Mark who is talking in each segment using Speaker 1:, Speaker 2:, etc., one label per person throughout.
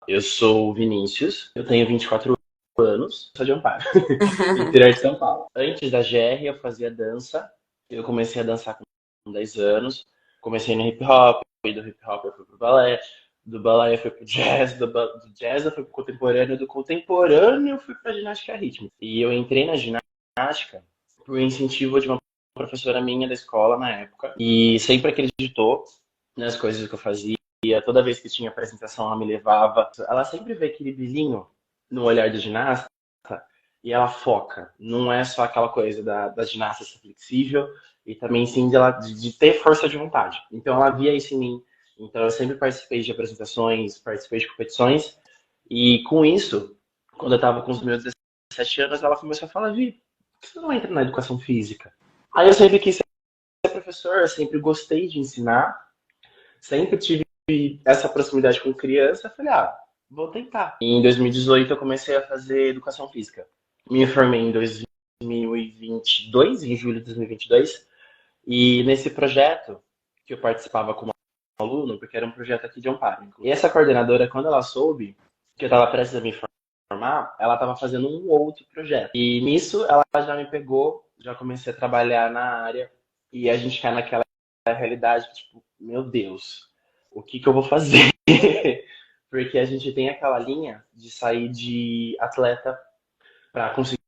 Speaker 1: Eu sou o Vinícius, eu tenho 24 anos, sou de Amparo, interior de São Paulo. Antes da GR, eu fazia dança. Eu comecei a dançar com 10 anos. Comecei no hip hop, e do hip hop eu fui pro balé, do balé eu fui pro jazz, do jazz eu fui pro contemporâneo, do contemporâneo eu fui pra ginástica rítmica. E eu entrei na ginástica por incentivo de uma professora minha da escola na época, e sempre acreditou nas coisas que eu fazia. Toda vez que tinha apresentação, ela me levava. Ela sempre vê aquele brilhinho no olhar do ginasta e ela foca. Não é só aquela coisa da ginasta ser flexível e também sim de ter força de vontade. Então ela via isso em mim. Então eu sempre participei de apresentações, participei de competições e com isso, quando eu estava com os meus 17 anos, ela começou a falar: Vi, por que você não entra na educação física? Aí eu sempre quis ser professor, eu sempre gostei de ensinar, sempre tive essa proximidade com criança, eu falei, vou tentar. E em 2018 eu comecei a fazer educação física. Me formei em 2022, em julho de 2022, e nesse projeto que eu participava como aluno, porque era um projeto aqui de Amparo. E essa coordenadora, quando ela soube que eu estava prestes a me formar, ela estava fazendo um outro projeto. E nisso ela já me pegou, já comecei a trabalhar na área, e a gente cai naquela realidade, tipo, meu Deus, o que que eu vou fazer? Porque a gente tem aquela linha de sair de atleta para conseguir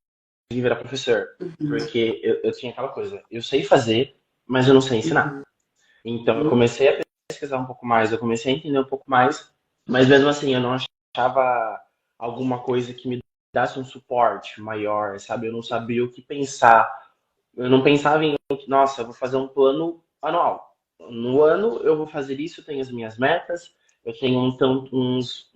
Speaker 1: virar professor.
Speaker 2: Uhum,
Speaker 1: Porque eu tinha aquela coisa, eu sei fazer, mas eu não sei ensinar.
Speaker 2: uhum,
Speaker 1: Então eu comecei a pesquisar um pouco mais, eu comecei a entender um pouco mais, mas mesmo assim eu não achava alguma coisa que me desse um suporte maior, sabe? Eu não sabia o que pensar. Eu não pensava em, nossa, eu vou fazer um plano anual. No ano eu vou fazer isso, eu tenho as minhas metas, eu tenho então uns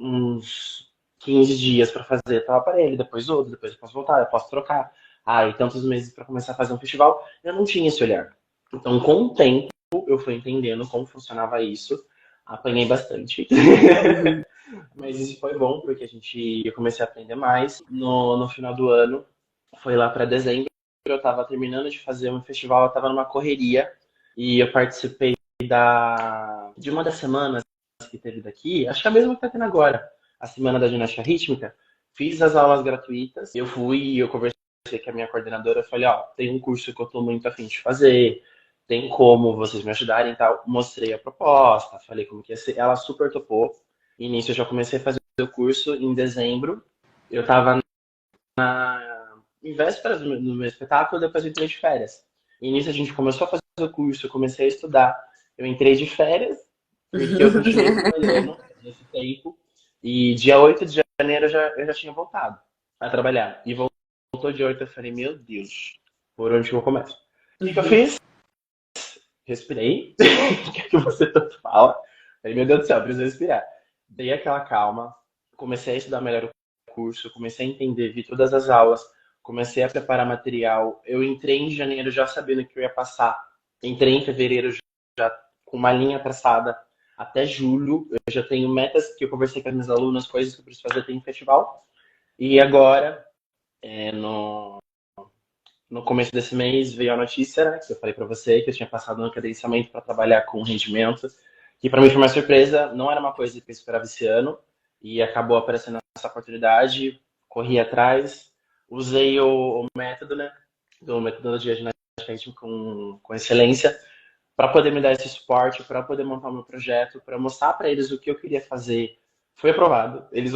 Speaker 1: 15 dias para fazer tal aparelho, depois outro, depois eu posso voltar, eu posso trocar. E tantos meses para começar a fazer um festival. Eu não tinha esse olhar. Então, com o tempo, eu fui entendendo como funcionava isso. Apanhei bastante.
Speaker 2: uhum.
Speaker 1: Mas isso foi bom, porque eu comecei a aprender mais. No final do ano, foi lá para dezembro, eu estava terminando de fazer um festival, eu estava numa correria e eu participei de uma das semanas que teve daqui, acho que é a mesma que está tendo agora, a Semana da Ginástica Rítmica. Fiz as aulas gratuitas, eu fui e eu conversei com a minha coordenadora, eu falei, tem um curso que eu estou muito afim de fazer, tem como vocês me ajudarem e tal. Mostrei a proposta, falei como que ia ser, ela super topou. E nisso eu já comecei a fazer o curso em dezembro. Eu estava em véspera do meu espetáculo, depois eu entrei de férias. E nisso a gente começou a fazer o curso, eu comecei a estudar. Eu entrei de férias, porque eu continuei trabalhando nesse tempo. E dia 8 de janeiro eu já tinha voltado a trabalhar. E voltou dia 8, eu falei, meu Deus, por onde que eu começo? O que que eu
Speaker 2: Uhum.
Speaker 1: fiz? Respirei, que é que você tanto fala. Falei, meu Deus do céu, eu preciso respirar. Dei aquela calma, comecei a estudar melhor o curso, comecei a entender, vi todas as aulas, comecei a preparar material. Eu entrei em janeiro já sabendo que eu ia passar. Entrei em fevereiro já com uma linha traçada até julho. Eu já tenho metas que eu conversei com as minhas alunas, coisas que eu preciso fazer, tem um festival. E agora, no começo desse mês veio a notícia, né, que eu falei para você, que eu tinha passado no credenciamento para trabalhar com rendimento, que para mim foi uma surpresa, não era uma coisa que eu esperava esse ano, e acabou aparecendo essa oportunidade, corri atrás, usei o método, né, do metodologia de ginástica com excelência, para poder me dar esse suporte, para poder montar o meu projeto, para mostrar para eles o que eu queria fazer. Foi aprovado, eles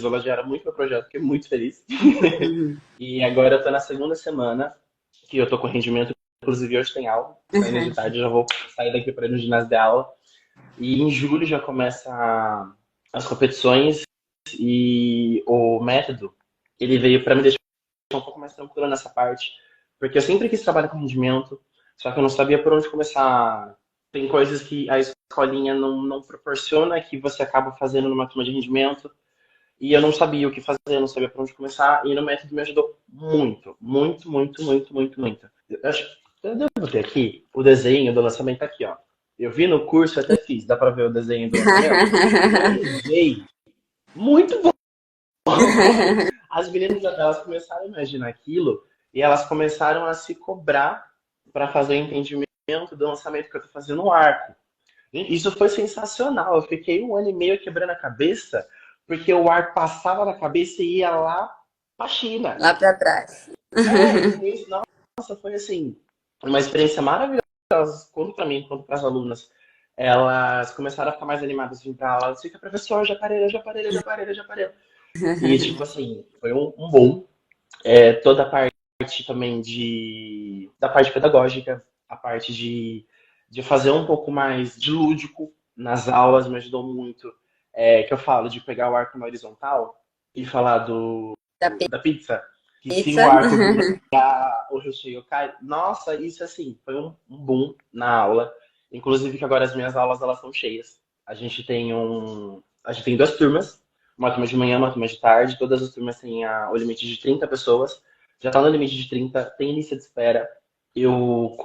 Speaker 1: elogiaram muito meu projeto, fiquei muito feliz.
Speaker 2: Uhum.
Speaker 1: E agora eu tô na segunda semana que eu tô com rendimento, inclusive hoje tem aula, saindo de tarde eu já vou sair daqui para ir no ginásio de aula. E em julho já começa as competições e o método, ele veio para me deixar um pouco mais tranquilo nessa parte, porque eu sempre quis trabalhar com rendimento, só que eu não sabia por onde começar. Tem coisas que a escolinha não proporciona que você acaba fazendo numa turma de rendimento. E eu não sabia o que fazer, eu não sabia por onde começar. E no método me ajudou muito, muito, muito, muito, muito, muito. Eu devo ter aqui o desenho do lançamento aqui, ó. Eu vi no curso, eu até fiz, dá pra ver o desenho do lançamento? Eu levei muito bom. As meninas, elas começaram a imaginar aquilo e elas começaram a se cobrar para fazer o entendimento do lançamento que eu tô fazendo no arco. Isso foi sensacional. Eu fiquei um ano e meio quebrando a cabeça porque o ar passava na cabeça e ia lá pra China.
Speaker 2: Lá pra trás.
Speaker 1: E isso, nossa, foi assim, uma experiência maravilhosa, tanto para mim quanto para as alunas. Elas começaram a ficar mais animadas de vir pra aula. Elas ficam, professor, já parei, já parei, já parei, já parei. E, tipo assim, foi um boom. Toda a parte também da parte pedagógica, a parte de fazer um pouco mais de lúdico nas aulas me ajudou muito. Que eu falo de pegar o arco na horizontal e falar
Speaker 2: Da
Speaker 1: da pizza. Que se o
Speaker 2: pizza.
Speaker 1: arco virar, o recheio cai. Nossa, isso assim, foi um boom na aula. Inclusive que agora as minhas aulas elas são cheias. A gente tem duas turmas, uma turma de manhã, uma turma de tarde. Todas as turmas têm o limite de 30 pessoas. Já está no limite de 30, tem lista de espera. Eu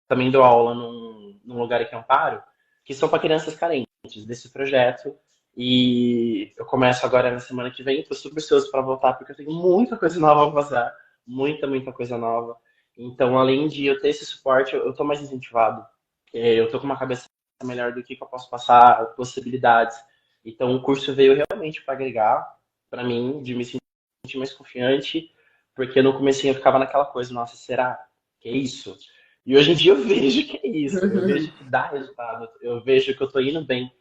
Speaker 1: também dou aula num lugar aqui em Amparo, que são para crianças carentes desse projeto. E eu começo agora na semana que vem. Estou super ansioso para voltar, porque eu tenho muita coisa nova para fazer. Muita, muita coisa nova. Então, além de eu ter esse suporte, eu estou mais incentivado. Eu estou com uma cabeça melhor do que eu posso passar, possibilidades. Então, o curso veio realmente para agregar, para mim, de me sentir mais confiante, porque no começo eu ficava naquela coisa, nossa, será que é isso? E hoje em dia eu vejo que é isso, eu vejo que dá resultado, eu vejo que eu estou indo bem.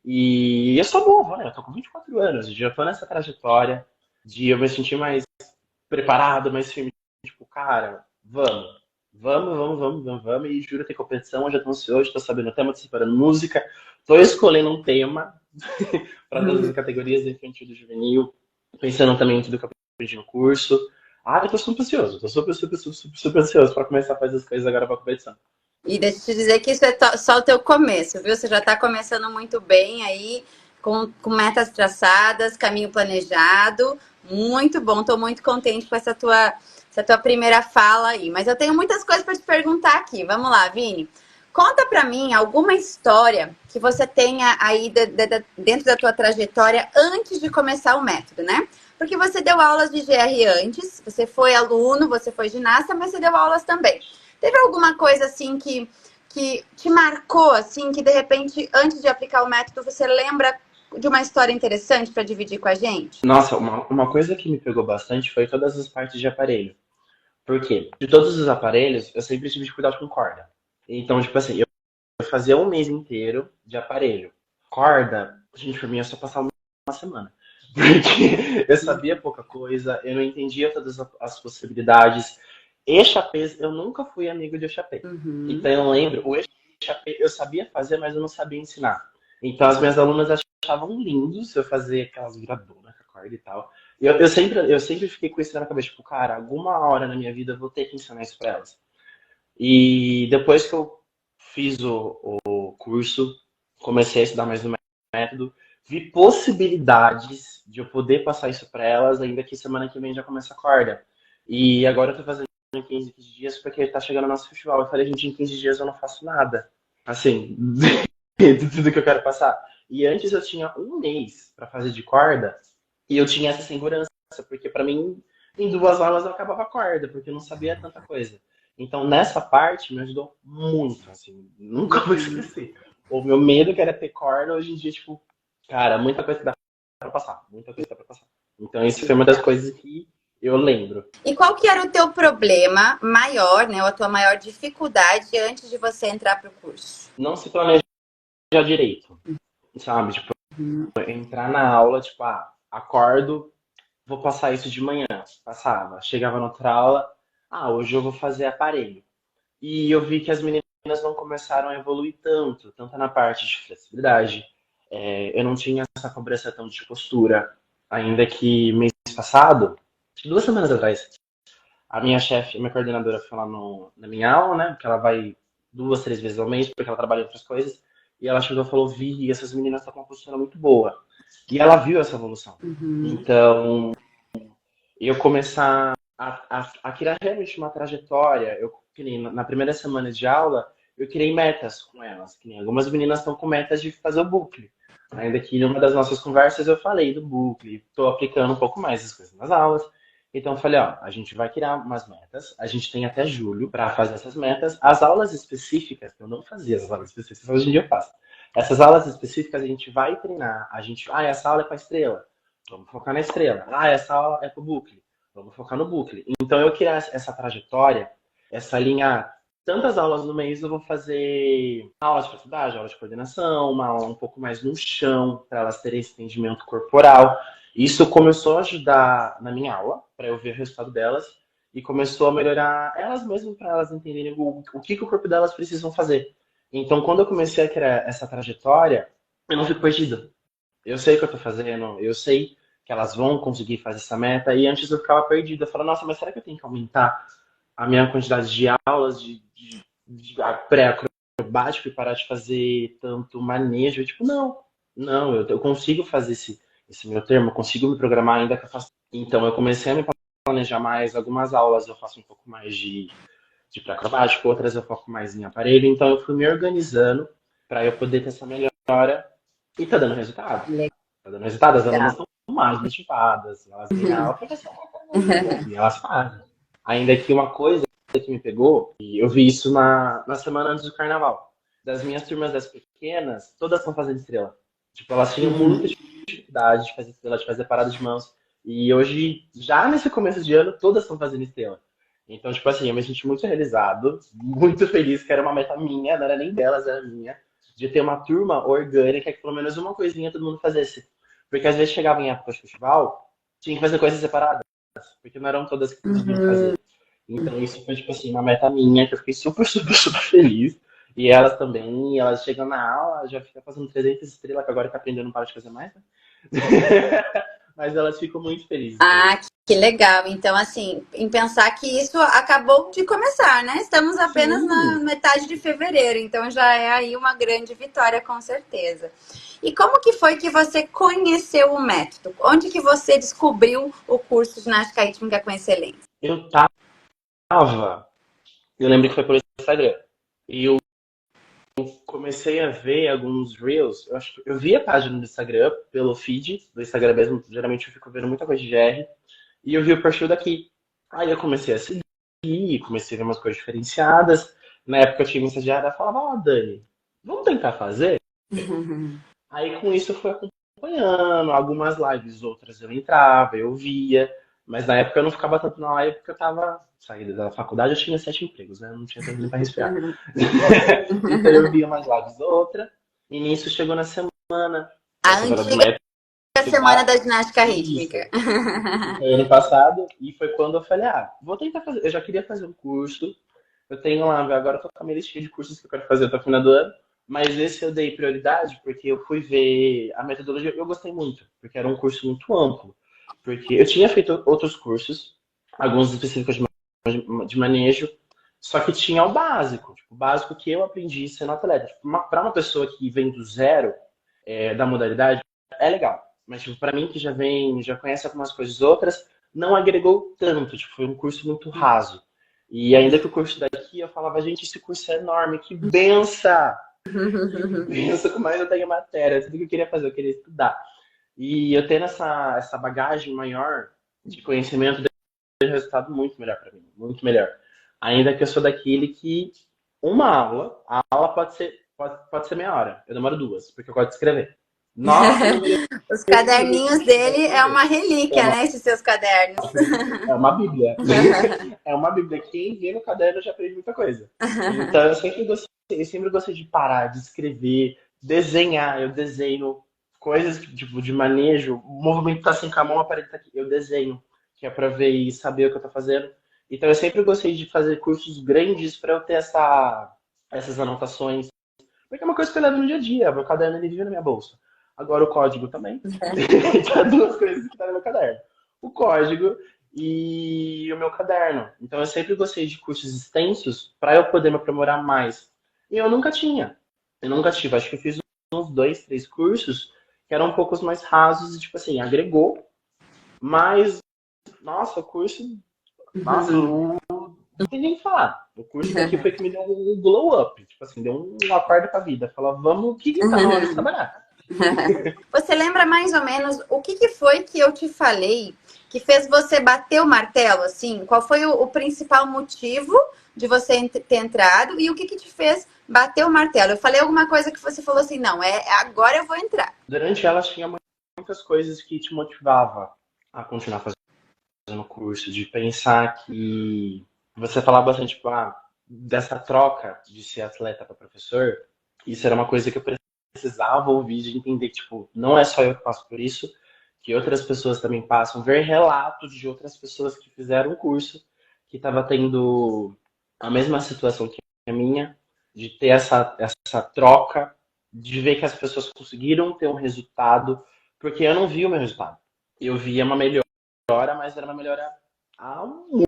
Speaker 1: E eu sou novo, né? Eu tô com 24 anos, já tô nessa trajetória de eu me sentir mais preparado, mais firme. Tipo, cara, vamos. E juro, ter competição. Eu já tô ansioso, tô sabendo o tema, tô separando música, tô escolhendo um tema para todas as categorias, do infantil e do juvenil, pensando também em tudo que eu aprendi no curso. Eu tô super ansioso, tô super ansioso para começar a fazer as coisas agora pra competição.
Speaker 2: E deixa eu te dizer que isso é só o teu começo, viu? Você já está começando muito bem aí, com metas traçadas, caminho planejado. Muito bom, estou muito contente com essa tua primeira fala aí. Mas eu tenho muitas coisas para te perguntar aqui. Vamos lá, Vini. Conta para mim alguma história que você tenha aí dentro da tua trajetória antes de começar o método, né? Porque você deu aulas de GR antes, você foi aluno, você foi ginasta, mas você deu aulas também. Teve alguma coisa assim que te marcou, assim, que de repente, antes de aplicar o método, você lembra de uma história interessante para dividir com a gente?
Speaker 1: Nossa, uma coisa que me pegou bastante foi todas as partes de aparelho. Por quê? De todos os aparelhos, eu sempre tive dificuldade com corda. Então, tipo assim, eu fazia um mês inteiro de aparelho. Corda, gente, pra mim é só passar uma semana. Porque eu sabia pouca coisa, eu não entendia todas as possibilidades. E-chapéz, eu nunca fui amigo de e-chapéu.
Speaker 2: Uhum.
Speaker 1: Então eu lembro, o e-chapéu eu sabia fazer, mas eu não sabia ensinar. Então as minhas alunas achavam lindo se eu fazer aquelas viradoras com a corda e tal. Eu sempre fiquei com isso na cabeça, tipo, cara, alguma hora na minha vida eu vou ter que ensinar isso pra elas. E depois que eu fiz o curso, comecei a estudar mais no método, vi possibilidades de eu poder passar isso para elas, ainda que semana que vem já começa a corda. E agora eu tô fazendo em 15 dias porque tá chegando o nosso festival. Eu falei, gente, em 15 dias eu não faço nada. Assim, de tudo que eu quero passar. E antes eu tinha um mês para fazer de corda e eu tinha essa segurança, porque para mim, em 2 aulas eu acabava a corda, porque eu não sabia tanta coisa. Então, nessa parte, me ajudou muito, assim, nunca vou esquecer. O meu medo que era ter corda, hoje em dia, tipo, cara, muita coisa que dá pra passar, muita coisa que dá pra passar. Então, isso foi uma das coisas que eu lembro.
Speaker 2: E qual que era o teu problema maior, né, ou a tua maior dificuldade antes de você entrar para o curso?
Speaker 1: Não se planejar direito, sabe? Tipo, entrar na aula, tipo, acordo, vou passar isso de manhã. Passava. Chegava na outra aula, hoje eu vou fazer aparelho. E eu vi que as meninas não começaram a evoluir tanto na parte de flexibilidade. Eu não tinha essa cobrança tão de postura, ainda que mês passado, 2 semanas atrás, a minha chefe, a minha coordenadora foi lá na minha aula, né? Porque ela vai 2, 3 vezes ao mês, porque ela trabalha em outras coisas. E ela chegou e falou: Vi, essas meninas estão com uma postura muito boa. E ela viu essa evolução.
Speaker 2: Uhum.
Speaker 1: Então, eu começar a criar realmente uma trajetória. Que nem na primeira semana de aula, eu criei metas com elas. Que nem algumas meninas estão com metas de fazer o bucle. Ainda que numa das nossas conversas eu falei do bucle, estou aplicando um pouco mais as coisas nas aulas. Então eu falei, a gente vai criar umas metas, a gente tem até julho para fazer essas metas. As aulas específicas, eu não fazia as aulas específicas, hoje em dia eu faço. Essas aulas específicas a gente vai treinar. Essa aula é para estrela. Vamos focar na estrela. Essa aula é para o bucle. Vamos focar no bucle. Então eu criar essa trajetória, essa linha. Tantas aulas no mês eu vou fazer aulas de facilidade, aulas de coordenação, uma aula um pouco mais no chão, para elas terem esse entendimento corporal. Isso começou a ajudar na minha aula, para eu ver o resultado delas, e começou a melhorar elas mesmas, para elas entenderem o que o corpo delas precisam fazer. Então, quando eu comecei a criar essa trajetória, eu não fico perdido. Eu sei o que eu tô fazendo, eu sei que elas vão conseguir fazer essa meta, e antes eu ficava perdido. Eu falava, nossa, mas será que eu tenho que aumentar a minha quantidade de aulas de pré-acrobático e parar de fazer tanto manejo? Tipo, não, eu consigo fazer esse meu termo, eu consigo me programar ainda que eu faça. Então, eu comecei a me planejar mais. Algumas aulas eu faço um pouco mais de pré-acrobático, outras eu foco mais em aparelho. Então, eu fui me organizando para eu poder ter essa melhora e tá dando resultado. Tá dando resultado, as alunas estão mais motivadas, elas vêm na aula, professor, e elas fazem. Ainda que uma coisa que me pegou, e eu vi isso na semana antes do carnaval. Das minhas turmas das pequenas, todas estão fazendo estrela. Tipo, elas tinham muita dificuldade de fazer estrela, de fazer parada de mãos. E hoje, já nesse começo de ano, todas estão fazendo estrela. Então, tipo assim, eu me senti muito realizado, muito feliz, que era uma meta minha, não era nem delas, era minha, de ter uma turma orgânica que pelo menos uma coisinha todo mundo fizesse. Porque às vezes chegava em época de festival, tinha que fazer coisas separadas, porque não eram todas que conseguiam fazer. Então isso foi, tipo assim, uma meta minha, que eu fiquei super, super, super feliz. E elas também, elas chegam na aula, já ficam fazendo 300 estrelas, que agora que aprendendo não para de fazer mais, né? Mas elas ficam muito felizes.
Speaker 2: Que legal. Então, assim, em pensar que isso acabou de começar, né? Estamos apenas na metade de fevereiro, então já é aí uma grande vitória, com certeza. E como que foi que você conheceu o método? Onde que você descobriu o curso de ginástica rítmica com excelência?
Speaker 1: Eu lembro que foi pelo Instagram. E eu comecei a ver alguns Reels. Eu vi a página do Instagram, pelo feed do Instagram mesmo. Geralmente eu fico vendo muita coisa de GR. E eu vi o perfil daqui. Aí eu comecei a seguir, comecei a ver umas coisas diferenciadas. Na época eu tinha uma estagiária, falava, Dani, vamos tentar fazer? Aí com isso eu fui acompanhando algumas lives, outras eu entrava, eu via. Mas na época eu não ficava tanto na live porque eu tava saindo da faculdade, eu tinha 7 empregos, né? Não tinha tempo nem pra respirar. Então eu via umas lives, outra. E nisso chegou na semana.
Speaker 2: A antiga semana da ginástica rítmica.
Speaker 1: Foi ano passado, e foi quando eu falei, vou tentar fazer. Eu já queria fazer um curso. Eu tenho lá, agora eu tô com a minha listinha de cursos que eu quero fazer até o final do ano. Mas esse eu dei prioridade porque eu fui ver a metodologia. Eu gostei muito, porque era um curso muito amplo. Porque eu tinha feito outros cursos, alguns específicos de manejo, só que tinha o básico. Tipo, o básico que eu aprendi sendo atleta. Tipo, para uma pessoa que vem do zero da modalidade, é legal. Mas, tipo, pra mim, que já conhece algumas coisas outras, não agregou tanto. Tipo, foi um curso muito raso. E ainda que o curso daqui, eu falava, gente, esse curso é enorme, que benção! Que benção, como mais eu tenho matéria, tudo que eu queria fazer, eu queria estudar. E eu tendo essa bagagem maior de conhecimento, deu um resultado muito melhor pra mim, muito melhor. Ainda que eu sou daquele que a aula pode ser meia hora, eu demoro 2, porque eu gosto de escrever. Nossa,
Speaker 2: os caderninhos dele é uma relíquia, né? Esses seus cadernos.
Speaker 1: É uma bíblia. É uma bíblia. Quem vê no caderno já aprende muita coisa. Então eu sempre gostei de parar, de escrever, desenhar. Eu desenho coisas tipo, de manejo. O movimento tá assim com a mão, a parede tá aqui. Eu desenho, que é pra ver e saber o que eu tô fazendo. Então eu sempre gostei de fazer cursos grandes para eu ter essas anotações. Porque é uma coisa que eu levo no dia a dia. Meu caderno ele vive na minha bolsa. Agora o código também. Então, 2 coisas que estão no meu caderno. O código e o meu caderno. Então eu sempre gostei de cursos extensos para eu poder me aprimorar mais. E eu nunca tinha. Eu nunca tive. Acho que eu fiz uns 2, 3 cursos que eram um pouco mais rasos e, tipo assim, agregou. Mas, nossa, o curso... Nossa, não tem nem o que falar. O curso daqui foi que me deu um glow up. Tipo assim, deu um acorda pra vida. Falou, vamos, o que tá na hora de trabalhar?
Speaker 2: Você lembra mais ou menos o que foi que eu te falei que fez você bater o martelo, assim? Qual foi o principal motivo de você ter entrado e o que te fez bater o martelo? Eu falei alguma coisa que você falou assim, não, agora eu vou entrar.
Speaker 1: Durante elas tinha muitas coisas que te motivava a continuar fazendo o curso, de pensar que você falava bastante, tipo, dessa troca de ser atleta para professor, isso era uma coisa que eu precisava ouvir, de entender que, tipo, não é só eu que passo por isso, que outras pessoas também passam, ver relatos de outras pessoas que fizeram o curso, que estava tendo a mesma situação que a minha, de ter essa troca, de ver que as pessoas conseguiram ter um resultado, porque eu não vi o meu resultado. Eu via uma melhora, mas era uma melhora a um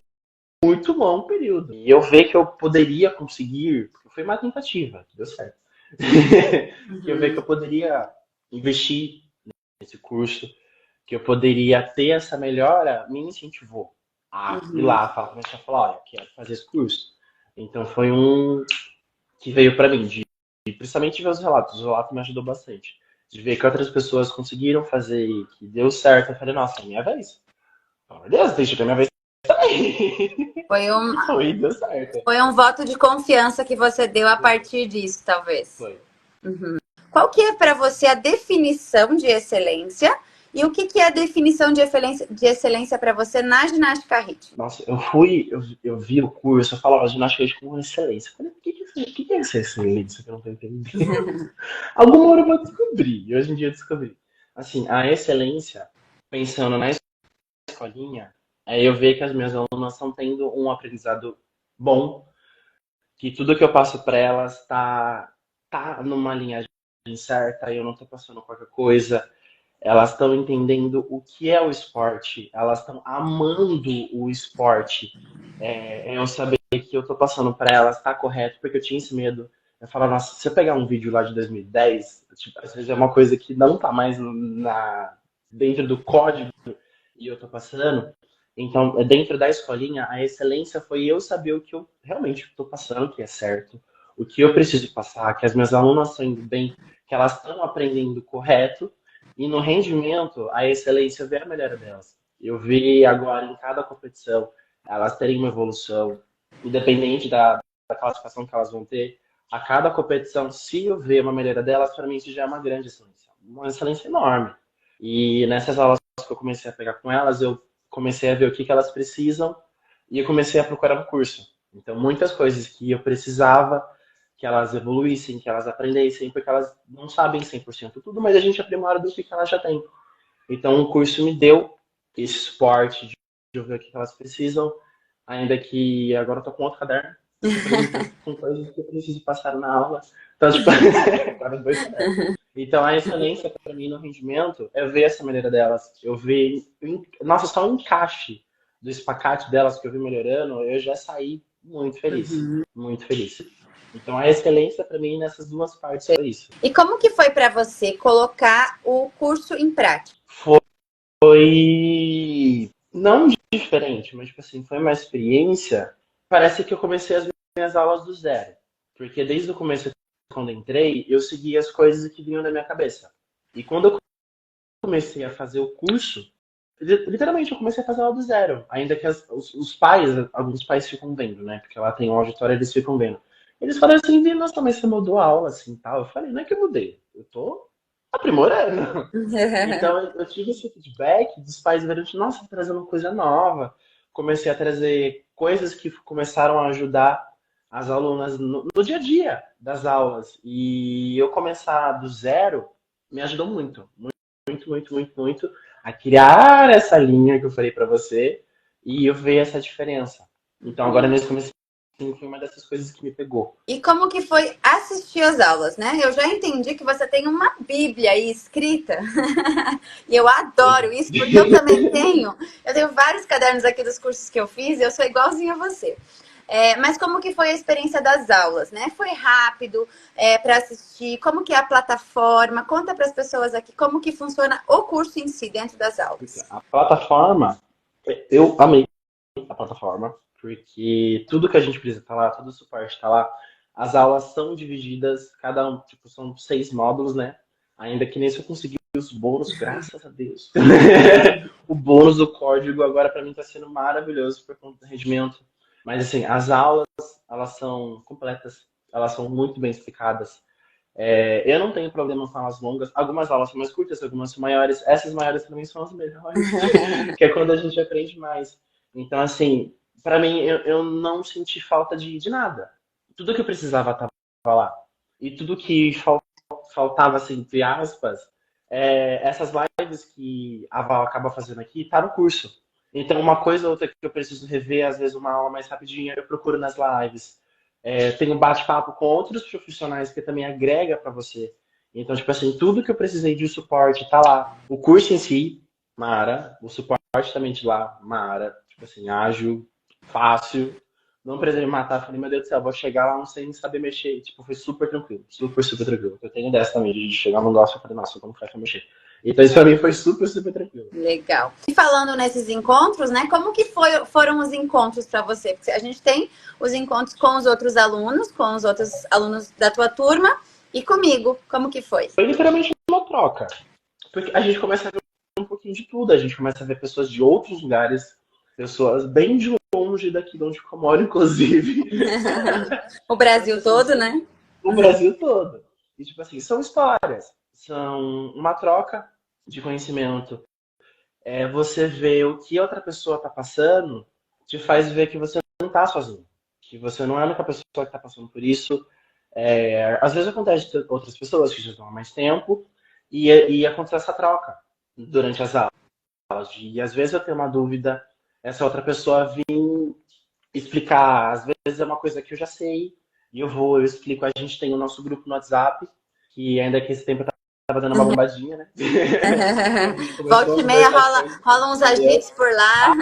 Speaker 1: muito longo período. E eu ver que eu poderia conseguir, porque foi uma tentativa, que deu certo. Que eu ver que eu poderia investir nesse curso, que eu poderia ter essa melhora, me incentivou a ir lá, começar a falar, olha, eu quero fazer esse curso. Então foi um que veio para mim, principalmente ver os relatos. O relato me ajudou bastante. De ver que outras pessoas conseguiram fazer e que deu certo. Eu falei, nossa, é minha vez. Pelo amor de Deus, deixa que é minha vez também.
Speaker 2: Foi
Speaker 1: Foi, deu certo.
Speaker 2: foi um voto de confiança que você deu a partir disso, talvez.
Speaker 1: Foi.
Speaker 2: Qual que é para você a definição de excelência? E o que é a definição de excelência para você na ginástica rítmica?
Speaker 1: Nossa, eu vi o curso, eu falava ginástica rítmica com excelência. Eu falei, o que é essa excelência que eu não tô entendendo? Alguma hora eu vou descobrir, e hoje em dia eu descobri. Assim, a excelência, pensando na escolinha, é eu ver que as minhas alunas estão tendo um aprendizado bom, que tudo que eu passo para elas tá numa linhagem certa, eu não tô passando qualquer coisa. Elas estão entendendo o que é o esporte, elas estão amando o esporte. Eu saber que eu tô passando para elas tá correto, porque eu tinha esse medo. Eu falo, nossa, se eu pegar um vídeo lá de 2010, tipo, às vezes é uma coisa que não tá mais dentro do código e eu tô passando. Então, dentro da escolinha, a excelência foi eu saber o que eu realmente estou passando, que é certo, o que eu preciso passar, que as minhas alunas estão indo bem, que elas estão aprendendo correto, e no rendimento, a excelência vê a melhora delas. Eu vi agora em cada competição elas terem uma evolução, independente da classificação que elas vão ter. A cada competição, se eu ver uma melhora delas, para mim isso já é uma grande excelência, uma excelência enorme. E nessas aulas que eu comecei a pegar com elas, eu comecei a ver o que elas precisam e eu comecei a procurar um curso. Então, muitas coisas que eu precisava que elas evoluíssem, que elas aprendessem, porque elas não sabem 100% tudo, mas a gente aprimora do que elas já têm. Então, o curso me deu esse suporte de eu ver o que elas precisam, ainda que agora eu tô com outro caderno, com coisas que eu preciso passar na aula. Então, tipo, agora dois cadernos. Então, a excelência para mim no rendimento é ver essa melhora delas. Eu ver, nossa, só um encaixe do espacate delas que eu vi melhorando, eu já saí muito feliz. Muito feliz. Então, a excelência para mim nessas duas partes é isso.
Speaker 2: E como que foi para você colocar o curso em prática?
Speaker 1: Foi não diferente, mas tipo assim, foi uma experiência. Parece que eu comecei as minhas aulas do zero. Porque desde o começo, quando entrei, eu seguia as coisas que vinham da minha cabeça. E quando eu comecei a fazer o curso, literalmente eu comecei a fazer aula do zero. Ainda que os pais, alguns pais ficam vendo, né? Porque lá tem um auditório, eles ficam vendo. Eles falaram assim, nossa, mas você mudou a aula assim tal. Eu falei, não é que eu mudei, eu tô aprimorando. Então eu tive esse feedback dos pais vendo, nossa, trazendo uma coisa nova. Comecei a trazer coisas que começaram a ajudar as alunas no dia a dia das aulas. E eu começar do zero me ajudou muito, muito a criar essa linha que eu falei para você e eu ver essa diferença. Então agora nesse começo foi uma dessas coisas que me pegou.
Speaker 2: E como que foi assistir às aulas, né? Eu já entendi que você tem uma bíblia aí escrita. E eu adoro isso, porque eu também tenho. Eu tenho vários cadernos aqui dos cursos que eu fiz e eu sou igualzinha a você. Mas como que foi a experiência das aulas, né? Foi rápido para assistir? Como que é a plataforma? Conta para as pessoas aqui como que funciona o curso em si, dentro das aulas.
Speaker 1: A plataforma, eu amei a plataforma, porque tudo que a gente precisa tá lá, todo o suporte tá lá. As aulas são divididas, cada um, tipo, são 6 módulos, né? Ainda que nesse eu consegui os bônus, graças a Deus. O bônus do código agora para mim tá sendo maravilhoso por conta do rendimento. Mas, assim, as aulas, elas são completas, elas são muito bem explicadas. Eu não tenho problema com aulas longas. Algumas aulas são mais curtas, algumas são maiores. Essas maiores também são as melhores, que é quando a gente aprende mais. Então, assim, para mim, eu não senti falta de nada. Tudo que eu precisava estava lá. E tudo que faltava, assim, entre aspas, essas lives que a Val acaba fazendo aqui, tá no curso. Então, uma coisa ou outra que eu preciso rever, às vezes uma aula mais rapidinha, eu procuro nas lives. Tem um bate-papo com outros profissionais que também agrega para você. Então, tipo assim, tudo que eu precisei de suporte tá lá. O curso em si, Mara. O suporte também de lá, Mara. Tipo assim, ágil, fácil. Não precisei me matar. Falei, meu Deus do céu, vou chegar lá não sem saber mexer. Tipo, foi super tranquilo. Super, super tranquilo. Eu tenho dessa também, de chegar num negócio e falar, nossa, como faz pra mexer? Então, isso pra mim foi super, super tranquilo.
Speaker 2: Legal. E falando nesses encontros, né? Como que foram os encontros para você? Porque a gente tem os encontros com os outros alunos, com os outros alunos da tua turma e comigo. Como que foi?
Speaker 1: Foi literalmente uma troca. Porque a gente começa a ver um pouquinho de tudo. A gente começa a ver pessoas de outros lugares, pessoas bem de longe daqui de onde eu moro, inclusive.
Speaker 2: O Brasil todo, né?
Speaker 1: O Brasil todo. E, tipo assim, são histórias. São uma troca de conhecimento. Você vê o que outra pessoa está passando, te faz ver que você não está sozinho. Que você não é a única pessoa que está passando por isso. Às vezes acontece de outras pessoas que já estão há mais tempo e acontece essa troca durante as aulas. E às vezes eu tenho uma dúvida, essa outra pessoa vir explicar. Às vezes é uma coisa que eu já sei e eu explico. A gente tem o nosso grupo no WhatsApp, que ainda que esse tempo eu tava dando uma bombadinha, né? A gente começou
Speaker 2: Volta
Speaker 1: a
Speaker 2: e meia
Speaker 1: conversar
Speaker 2: rola uns agitos por lá.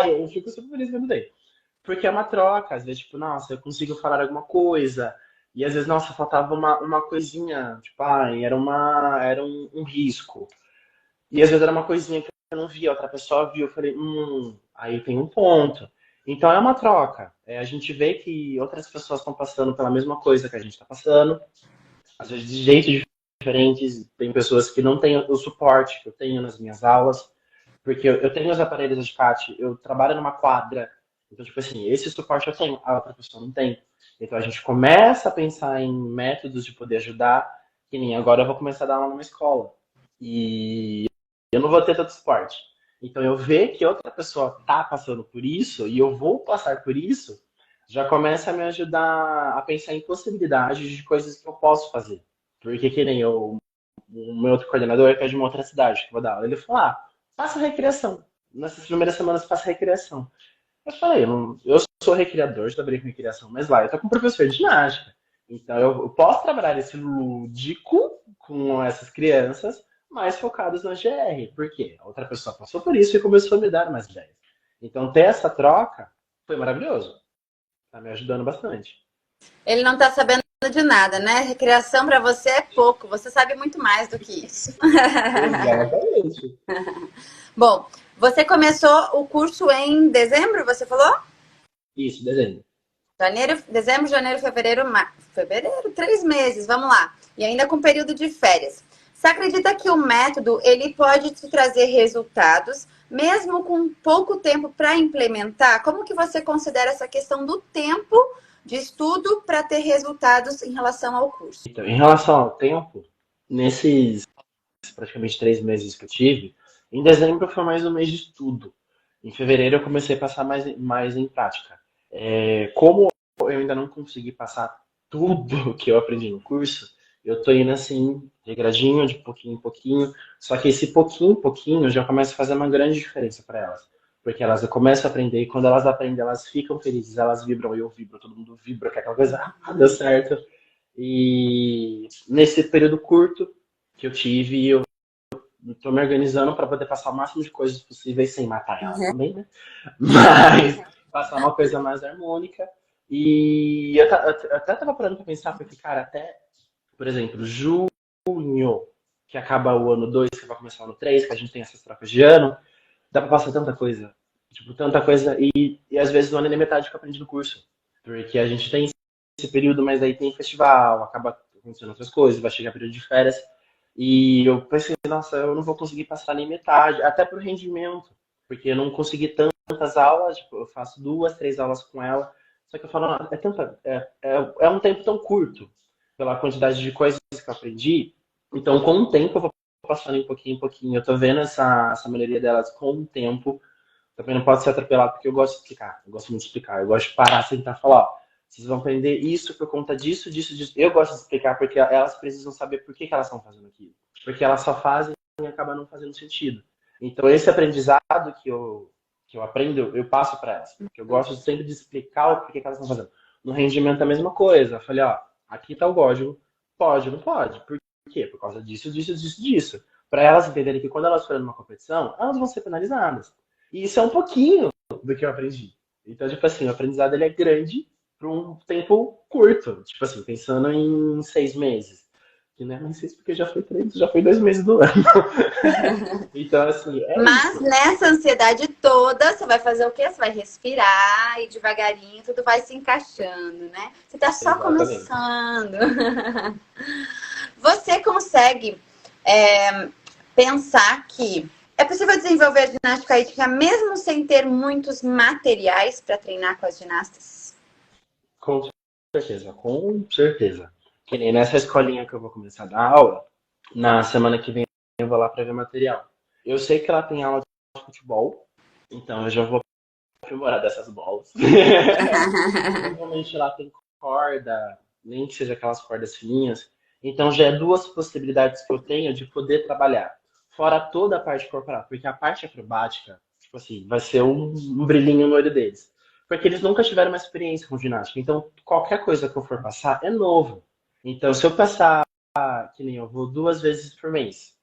Speaker 1: eu fico super feliz que eu mudei. Porque é uma troca, às vezes, tipo, nossa, eu consigo falar alguma coisa. E às vezes, nossa, faltava uma coisinha, tipo, era um risco. E às vezes era uma coisinha que eu não via, outra pessoa viu, eu falei, aí tem um ponto. Então é uma troca. A gente vê que outras pessoas estão passando pela mesma coisa que a gente está passando, às vezes de jeitos diferentes. Tem pessoas que não têm o suporte que eu tenho nas minhas aulas, porque eu tenho os aparelhos de CAT, eu trabalho numa quadra, então, tipo assim, esse suporte eu tenho, a outra pessoa não tem. Então a gente começa a pensar em métodos de poder ajudar, que nem agora eu vou começar a dar aula numa escola. E eu não vou ter tanto suporte. Então eu ver que outra pessoa tá passando por isso e eu vou passar por isso, já começa a me ajudar a pensar em possibilidades de coisas que eu posso fazer. Porque que nem eu, o meu outro coordenador, que é de uma outra cidade, que eu vou dar aula, ele falou, faça recreação. Nessas primeiras semanas, faça recreação. Eu falei, eu sou recreador, já trabalhei com recreação, mas lá eu tô com um professor de ginástica. Então eu posso trabalhar esse lúdico com essas crianças, mais focadas na GR. Por quê? A outra pessoa passou por isso e começou a me dar mais ideias. Então ter essa troca foi maravilhoso. Tá me ajudando bastante.
Speaker 2: Ele não tá sabendo de nada, né? Recreação para você é pouco. Você sabe muito mais do que isso.
Speaker 1: Exatamente.
Speaker 2: Bom, você começou o curso em dezembro, você falou?
Speaker 1: Isso, desenho.
Speaker 2: Janeiro, dezembro, janeiro, fevereiro, março. Fevereiro, 3 meses, vamos lá. E ainda com período de férias. Você acredita que o método ele pode te trazer resultados, mesmo com pouco tempo para implementar? Como que você considera essa questão do tempo de estudo para ter resultados em relação ao curso?
Speaker 1: Então, em relação ao tempo, nesses praticamente 3 meses que eu tive, em dezembro foi mais um mês de estudo. Em fevereiro eu comecei a passar mais em prática. Como eu ainda não consegui passar tudo que eu aprendi no curso, eu tô indo assim, regradinho, de pouquinho em pouquinho. Só que esse pouquinho em pouquinho já começa a fazer uma grande diferença para elas. Porque elas começam a aprender e quando elas aprendem, elas ficam felizes, elas vibram, eu vibro, todo mundo vibra, que é aquela coisa, deu certo. E nesse período curto que eu tive, eu tô me organizando para poder passar o máximo de coisas possíveis sem matar elas também, né? Mas passar uma coisa mais harmônica. E eu até tava parando pra pensar, porque, cara, até, por exemplo, junho, que acaba o ano 2 que vai começar o ano 3 que a gente tem essas trocas de ano, dá pra passar tanta coisa. Tipo, tanta coisa. E às vezes não é nem metade que eu aprendi no curso. Porque a gente tem esse período, mas aí tem festival, acaba acontecendo outras coisas, vai chegar período de férias. E eu pensei, nossa, eu não vou conseguir passar nem metade, até pro rendimento, porque eu não consegui tanto tantas aulas, tipo, eu faço 2, 3 aulas com ela, só que eu falo, "Não, é um tempo tão curto, pela quantidade de coisas que eu aprendi, então com o tempo eu vou passando em pouquinho, eu tô vendo essa melhoria delas com o tempo, também não pode ser atropelado, porque eu gosto de explicar, eu gosto muito de explicar, eu gosto de parar, sentar e falar, ó, vocês vão aprender isso por conta disso, disso, disso. Eu gosto de explicar porque elas precisam saber por que elas estão fazendo aquilo. Porque elas só fazem e acaba não fazendo sentido. Então, esse aprendizado que eu aprendo, eu passo para elas. Porque eu gosto sempre de explicar o porquê que elas estão fazendo. No rendimento, a mesma coisa. Eu falei, ó, aqui está o código. Pode, não pode. Por quê? Por causa disso, disso, disso, disso. Para elas entenderem que quando elas forem numa competição, elas vão ser penalizadas. E isso é um pouquinho do que eu aprendi. Então, tipo assim, o aprendizado ele é grande por um tempo curto. Tipo assim, pensando em 6 meses. Que não é mais 6 porque já foi 2 meses do ano. Então, assim, é
Speaker 2: Mas
Speaker 1: isso.
Speaker 2: nessa ansiedade toda, você vai fazer o quê? Você vai respirar e devagarinho tudo vai se encaixando, né? Você tá só
Speaker 1: Exatamente.
Speaker 2: começando. Você consegue pensar que é possível desenvolver a ginástica rítmica mesmo sem ter muitos materiais para treinar com as ginastas?
Speaker 1: Com certeza, com certeza. Que nem nessa escolinha que eu vou começar a dar aula, na semana que vem eu vou lá para ver material. Eu sei que ela tem aula de futebol, então eu já vou aprimorar dessas bolas. Provavelmente lá tem corda, nem que seja aquelas cordas fininhas. Então já é duas possibilidades que eu tenho de poder trabalhar. Fora toda a parte corporal, porque a parte acrobática, tipo assim, vai ser um brilhinho no olho deles. Porque eles nunca tiveram uma experiência com ginástica. Então, qualquer coisa que eu for passar é novo. Então, se eu passar, que nem eu vou 2 vezes por mês,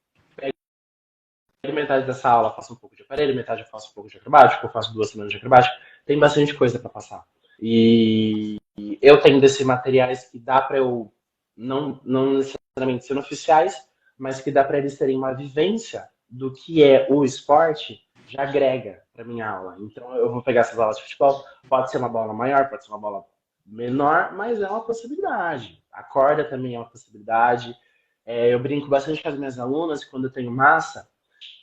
Speaker 1: metade dessa aula eu faço um pouco de aparelho, metade eu faço um pouco de acrobático, eu faço 2 semanas de acrobático, tem bastante coisa para passar. E eu tenho desses materiais que dá para eu, não necessariamente sendo oficiais, mas que dá para eles terem uma vivência do que é o esporte, já agrega para minha aula. Então eu vou pegar essas aulas de futebol, pode ser uma bola maior, pode ser uma bola menor, mas é uma possibilidade. A corda também é uma possibilidade. Eu brinco bastante com as minhas alunas quando eu tenho massa.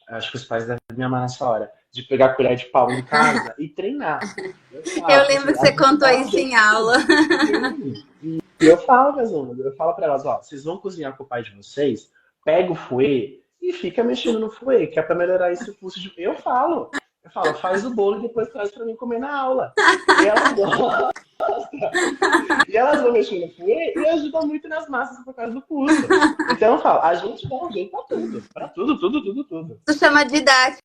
Speaker 1: Acho que os pais devem me amar nessa hora. De pegar a colher de pau em casa e treinar. Eu
Speaker 2: Eu
Speaker 1: falo,
Speaker 2: lembro
Speaker 1: assim,
Speaker 2: que
Speaker 1: a
Speaker 2: você
Speaker 1: gente
Speaker 2: contou
Speaker 1: dá um
Speaker 2: isso em
Speaker 1: jeito
Speaker 2: aula.
Speaker 1: sim. E eu falo para as alunas, eu falo para elas, ó, vocês vão cozinhar com o pai de vocês, pega o fouet e fica mexendo no fouet, que é para melhorar esse pulso de... Eu falo, faz o bolo e depois traz para mim comer na aula. E elas gostam. E elas vão mexendo no fouet e ajuda muito nas massas por causa do pulso. Então eu falo, a gente dá um jeito para tudo, tudo, tudo, tudo.
Speaker 2: Isso chama didática,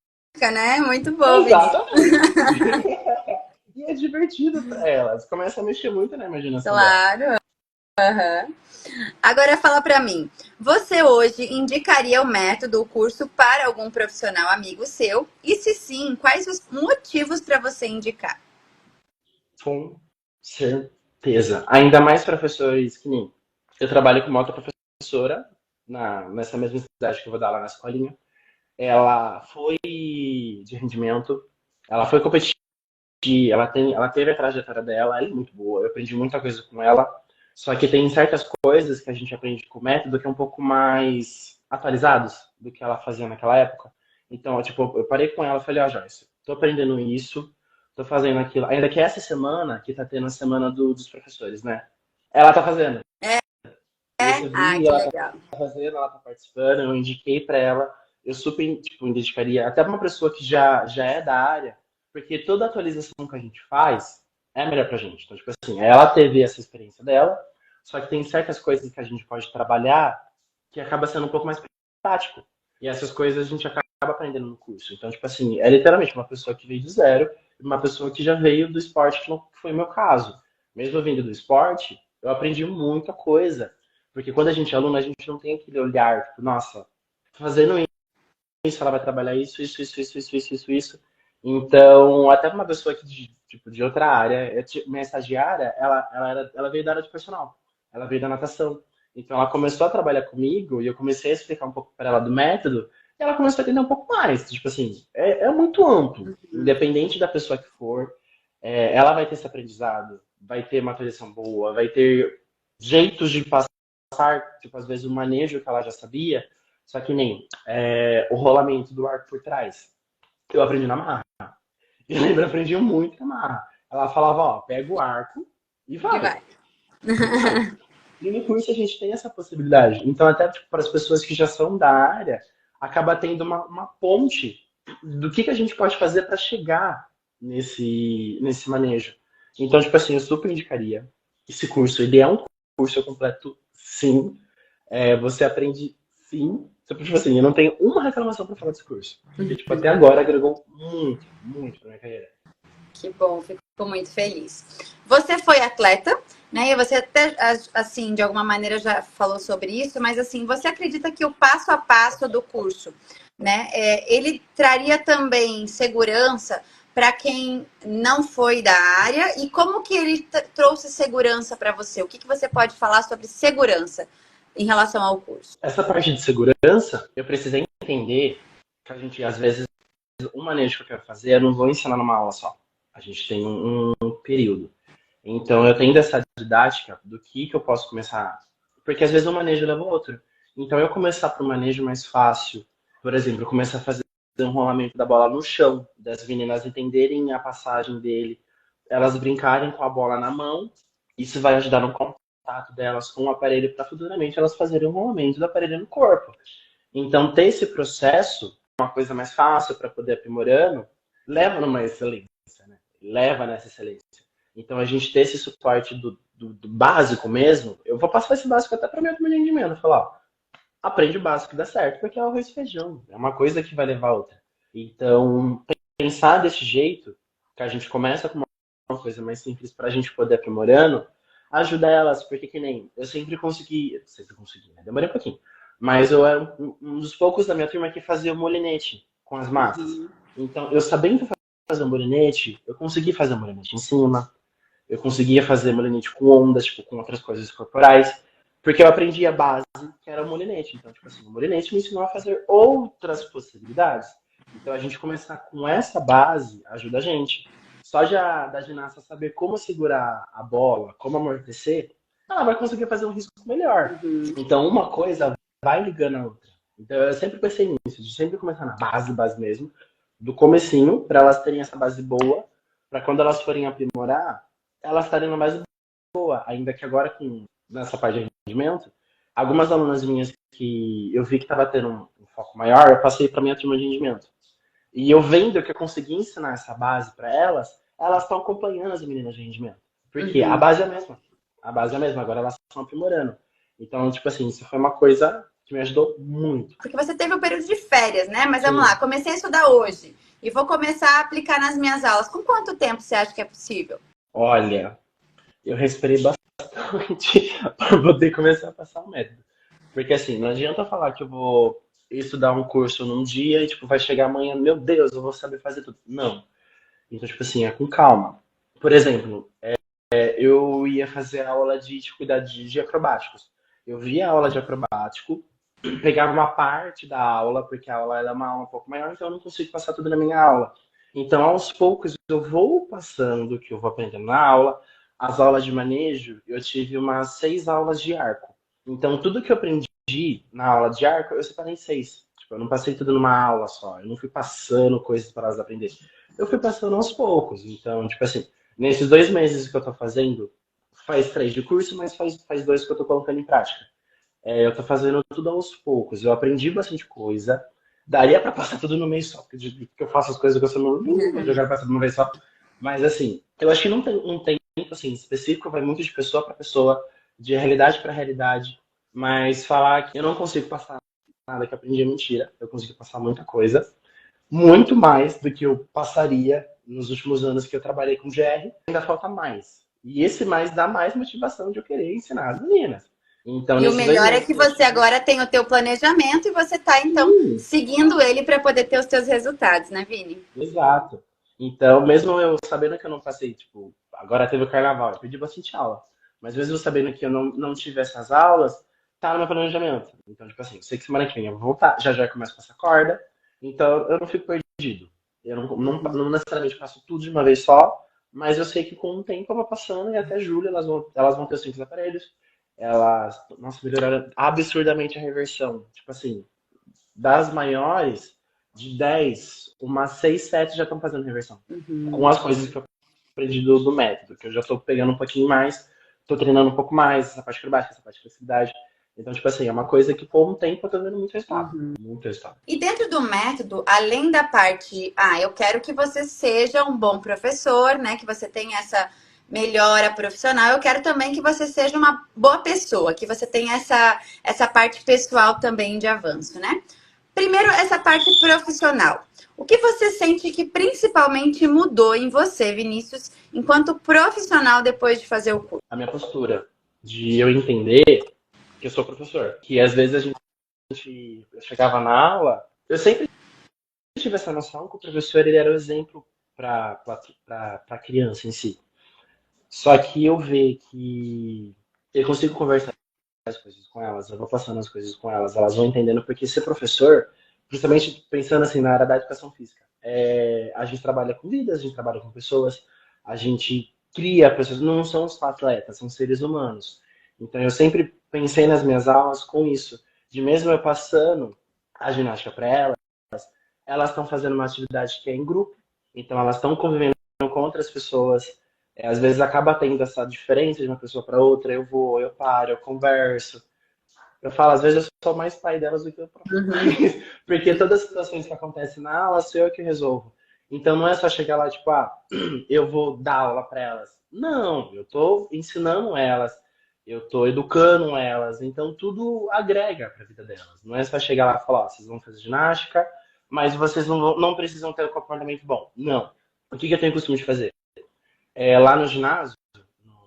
Speaker 2: né? Muito bom, Vinícius.
Speaker 1: Exatamente. E é divertido para elas. Começa a mexer muito na imaginação delas.
Speaker 2: Claro. Uhum. Agora fala para mim, você hoje indicaria o método, o curso para algum profissional amigo seu? E se sim, quais os motivos para você indicar?
Speaker 1: Com certeza. Ainda mais professores que nem. Eu trabalho com uma outra professora nessa mesma cidade que eu vou dar lá na escolinha. Ela foi de rendimento, ela foi competir, ela teve a trajetória dela, ela é muito boa, eu aprendi muita coisa com ela. Só que tem certas coisas que a gente aprende com o método que é um pouco mais atualizados do que ela fazia naquela época. Então, tipo, eu parei com ela e falei, ó, Joyce, tô aprendendo isso, tô fazendo aquilo. Ainda que essa semana, que tá tendo a semana dos professores, né? Ela tá fazendo.
Speaker 2: É?
Speaker 1: Eu
Speaker 2: Ah,
Speaker 1: vi,
Speaker 2: que
Speaker 1: ela tá
Speaker 2: legal.
Speaker 1: fazendo, ela tá participando, eu indiquei pra ela. Eu super, tipo, indicaria até pra uma pessoa que já é da área, porque toda atualização que a gente faz é melhor pra gente. Então, tipo assim, ela teve essa experiência dela, só que tem certas coisas que a gente pode trabalhar que acaba sendo um pouco mais prático. E essas coisas a gente acaba aprendendo no curso. Então, tipo assim, é literalmente uma pessoa que veio do zero, e uma pessoa que já veio do esporte, que não foi o meu caso. Mesmo eu vindo do esporte, eu aprendi muita coisa. Porque quando a gente é aluno, a gente não tem aquele olhar, tipo, nossa, fazendo isso, ela vai trabalhar isso, isso, isso, isso, isso, isso, isso, isso. Então, até uma pessoa que de outra área, minha estagiária, ela veio da área de personal, ela veio da natação. Então, ela começou a trabalhar comigo e eu comecei a explicar um pouco para ela do método e ela começou a entender um pouco mais. Tipo assim, é muito amplo, independente da pessoa que for, ela vai ter esse aprendizado, vai ter uma atualização boa, vai ter jeitos de passar, tipo, às vezes o manejo que ela já sabia, só que nem o rolamento do arco por trás. Eu aprendi na marra. E eu lembro, aprendi muito a amarrar. Ela falava, ó, pega o arco e
Speaker 2: E
Speaker 1: vai.
Speaker 2: vai.
Speaker 1: E vai. E no curso a gente tem essa possibilidade. Então, até tipo, para as pessoas que já são da área, acaba tendo uma ponte do que a gente pode fazer para chegar nesse manejo. Então, tipo assim, eu super indicaria esse curso. Ele é um curso completo, sim. Você aprende, sim. Tipo assim, eu não tenho uma reclamação para falar desse curso. Porque, tipo, até agora agregou muito, muito para minha carreira.
Speaker 2: Que bom, fico muito feliz. Você foi atleta, né? E você até, assim, de alguma maneira já falou sobre isso, mas assim, você acredita que o passo a passo do curso, né? Ele traria também segurança para quem não foi da área e como que ele trouxe segurança para você? O que que você pode falar sobre segurança em relação ao curso?
Speaker 1: Essa parte de segurança, eu precisei entender que a gente, às vezes, o manejo que eu quero fazer, eu não vou ensinar numa aula só. A gente tem um período. Então, eu tenho essa didática do que eu posso começar. Porque às vezes um manejo leva ao outro. Então, eu começar para o manejo mais fácil, por exemplo, eu começar a fazer o enrolamento da bola no chão, das meninas entenderem a passagem dele, elas brincarem com a bola na mão, isso vai ajudar no contato delas com o aparelho para futuramente elas fazerem o enrolamento do aparelho no corpo. Então, ter esse processo, uma coisa mais fácil para poder aprimorando, leva numa excelência, né? Leva nessa excelência. Então, a gente ter esse suporte do básico mesmo, eu vou passar esse básico até para meu atendimento. Falar, ó, aprende o básico que dá certo, porque é arroz e feijão. É uma coisa que vai levar a outra. Então, pensar desse jeito, que a gente começa com uma coisa mais simples para a gente poder aprimorando, ajuda elas, porque que nem eu sempre consegui, né? Demorei um pouquinho, mas eu era um dos poucos da minha turma que fazia o molinete com as massas. Então, eu sabendo fazer o molinete, eu consegui fazer o molinete em cima, eu conseguia fazer molinete com ondas, tipo, com outras coisas corporais, porque eu aprendi a base, que era o molinete. Então, tipo assim, o molinete me ensinou a fazer outras possibilidades. Então, a gente começar com essa base ajuda a gente. Só já da ginasta saber como segurar a bola, como amortecer, ela vai conseguir fazer um risco melhor.
Speaker 2: Uhum.
Speaker 1: Então, uma coisa vai ligando a outra. Então, eu sempre pensei nisso, de sempre começar na base mesmo, do comecinho, para elas terem essa base boa, para quando elas forem aprimorar, elas estarem na base boa, ainda que agora com nessa parte de rendimento, algumas alunas minhas que eu vi que estava tendo um foco maior, eu passei para minha turma de rendimento. E eu vendo que eu consegui ensinar essa base para elas, elas estão acompanhando as meninas de rendimento. Porque a
Speaker 2: Uhum.
Speaker 1: base é a mesma. A base é a mesma, agora elas estão aprimorando. Então, tipo assim, isso foi uma coisa que me ajudou muito.
Speaker 2: Porque você teve um período de férias, né? Mas vamos lá,
Speaker 1: Sim.
Speaker 2: comecei a estudar hoje e vou começar a aplicar nas minhas aulas. Com quanto tempo você acha que é possível?
Speaker 1: Olha, eu respirei bastante para poder começar a passar o método. Porque assim, não adianta falar que eu vou estudar um curso num dia e tipo, vai chegar amanhã, meu Deus, eu vou saber fazer tudo. Não. Então, tipo assim, é com calma. Por exemplo, eu ia fazer aula de cuidar de acrobáticos. Eu via a aula de acrobático, pegava uma parte da aula, porque a aula era uma aula um pouco maior, então eu não consigo passar tudo na minha aula. Então, aos poucos, eu vou passando o que eu vou aprendendo na aula. As aulas de manejo, eu tive umas 6 aulas de arco. Então, tudo que eu aprendi na aula de arco, eu separei em 6. Tipo, eu não passei tudo numa aula só. Eu não fui passando coisas para elas aprenderem. Eu fui passando aos poucos. Então, tipo assim, nesses 2 meses que eu tô fazendo, faz 3 de curso, mas faz 2 que eu tô colocando em prática. Eu tô fazendo tudo aos poucos. Eu aprendi bastante coisa. Daria para passar tudo no mês só, porque que eu faço as coisas que eu sou no eu quero passar de uma vez só. Mas assim, eu acho que não tem um tempo assim, específico, vai muito de pessoa para pessoa, de realidade para realidade. Mas falar que eu não consigo passar nada que eu aprendi é mentira. Eu consigo passar muita coisa, muito mais do que eu passaria nos últimos anos que eu trabalhei com GR. Ainda falta mais. E esse mais dá mais motivação de eu querer ensinar as meninas. Então,
Speaker 2: E o
Speaker 1: nesses dois
Speaker 2: melhor é
Speaker 1: meses
Speaker 2: que
Speaker 1: que eu
Speaker 2: você
Speaker 1: tive,
Speaker 2: agora tem o teu planejamento e você está então
Speaker 1: sim,
Speaker 2: seguindo ele para poder ter os teus resultados, né, Vini?
Speaker 1: exato. Então, mesmo eu sabendo que eu não passei, tipo, agora teve o carnaval, eu pedi bastante aula. Mas mesmo sabendo que eu não tive essas aulas, tá no meu planejamento. Então, tipo assim, eu sei que semana que vem eu vou voltar, já começo a passar corda, então eu não fico perdido. Eu não necessariamente faço tudo de uma vez só, mas eu sei que com o tempo eu vou passando e até julho elas vão ter os 5 aparelhos. Elas, nossa, melhoraram absurdamente a reversão. Tipo assim, das maiores, de 10, umas 6, 7 já estão fazendo reversão. Com as coisas que eu aprendi do método, que eu já estou pegando um pouquinho mais, estou treinando um pouco mais, essa parte acrobática, essa parte de flexibilidade. Então, tipo assim, é uma coisa que por um tempo eu tô vendo muito resultado. Muito resultado.
Speaker 2: E dentro do método, além da parte, eu quero que você seja um bom professor, né? Que você tenha essa melhora profissional, eu quero também que você seja uma boa pessoa, que você tenha essa parte pessoal também de avanço, né? Primeiro, essa parte profissional. O que você sente que principalmente mudou em você, Vinícius, enquanto profissional depois de fazer o curso?
Speaker 1: A minha postura de eu entender que eu sou professor. Que às vezes eu chegava na aula, eu sempre tive essa noção que o professor ele era o exemplo para a criança em si. Só que eu vejo que eu consigo conversar as coisas com elas, eu vou passando as coisas com elas, elas vão entendendo, porque ser professor, justamente pensando assim na área da educação física, a gente trabalha com vidas, a gente trabalha com pessoas, a gente cria pessoas, não são só atletas, são seres humanos. Então eu sempre pensei nas minhas aulas com isso, de mesmo eu passando a ginástica para elas, elas estão fazendo uma atividade que é em grupo, então elas estão convivendo com outras pessoas. Às vezes acaba tendo essa diferença de uma pessoa para outra, eu vou, eu paro, eu converso. Eu falo, às vezes eu sou mais pai delas do que o próprio pai. Porque todas as situações que acontecem na aula, sou eu que resolvo. Então não é só chegar lá, tipo, eu vou dar aula para elas. Não, eu tô ensinando elas, eu tô educando elas. Então tudo agrega para a vida delas. Não é só chegar lá e falar, vocês vão fazer ginástica, mas vocês não precisam ter um comportamento bom. Não. O que eu tenho costume de fazer? Lá no ginásio,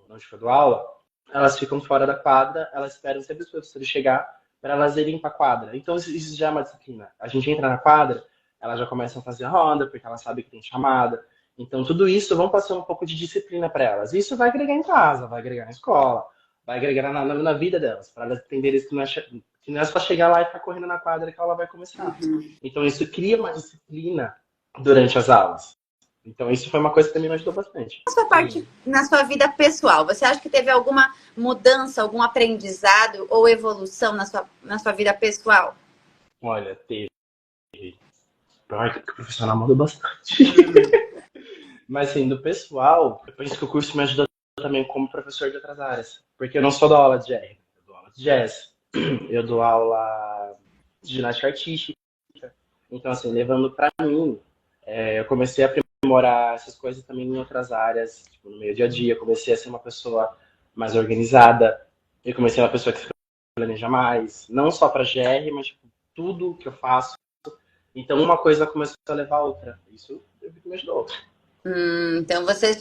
Speaker 1: onde eu dou aula, elas ficam fora da quadra, elas esperam sempre os professores chegar para elas irem para a quadra. Então isso já é uma disciplina. A gente entra na quadra, elas já começam a fazer a ronda, porque elas sabem que tem chamada. Então tudo isso vão passando um pouco de disciplina para elas. Isso vai agregar em casa, vai agregar na escola, vai agregar na vida delas, para elas entenderem que não é só chegar lá e ficar correndo na quadra que ela vai começar. Então isso cria uma disciplina durante as aulas. Então, isso foi uma coisa que também me ajudou bastante.
Speaker 2: Na sua parte, na sua vida pessoal, você acha que teve alguma mudança, algum aprendizado ou evolução na sua vida pessoal?
Speaker 1: Olha, teve. Pior que o profissional mudou bastante. Mas, assim, do pessoal, eu penso que o curso me ajudou também como professor de outras áreas. Porque eu não só dou aula de R, eu dou aula de jazz, eu dou aula de ginástica artística. Então, assim, levando pra mim, eu comecei a aprimorar essas coisas também em outras áreas, tipo, no meu dia a dia. Eu comecei a ser uma pessoa mais organizada. Eu comecei a ser uma pessoa que se planeja mais, não só para GR, mas tipo, tudo que eu faço. Então, uma coisa começou a levar a outra. Isso eu vi que me ajudou.
Speaker 2: Então, você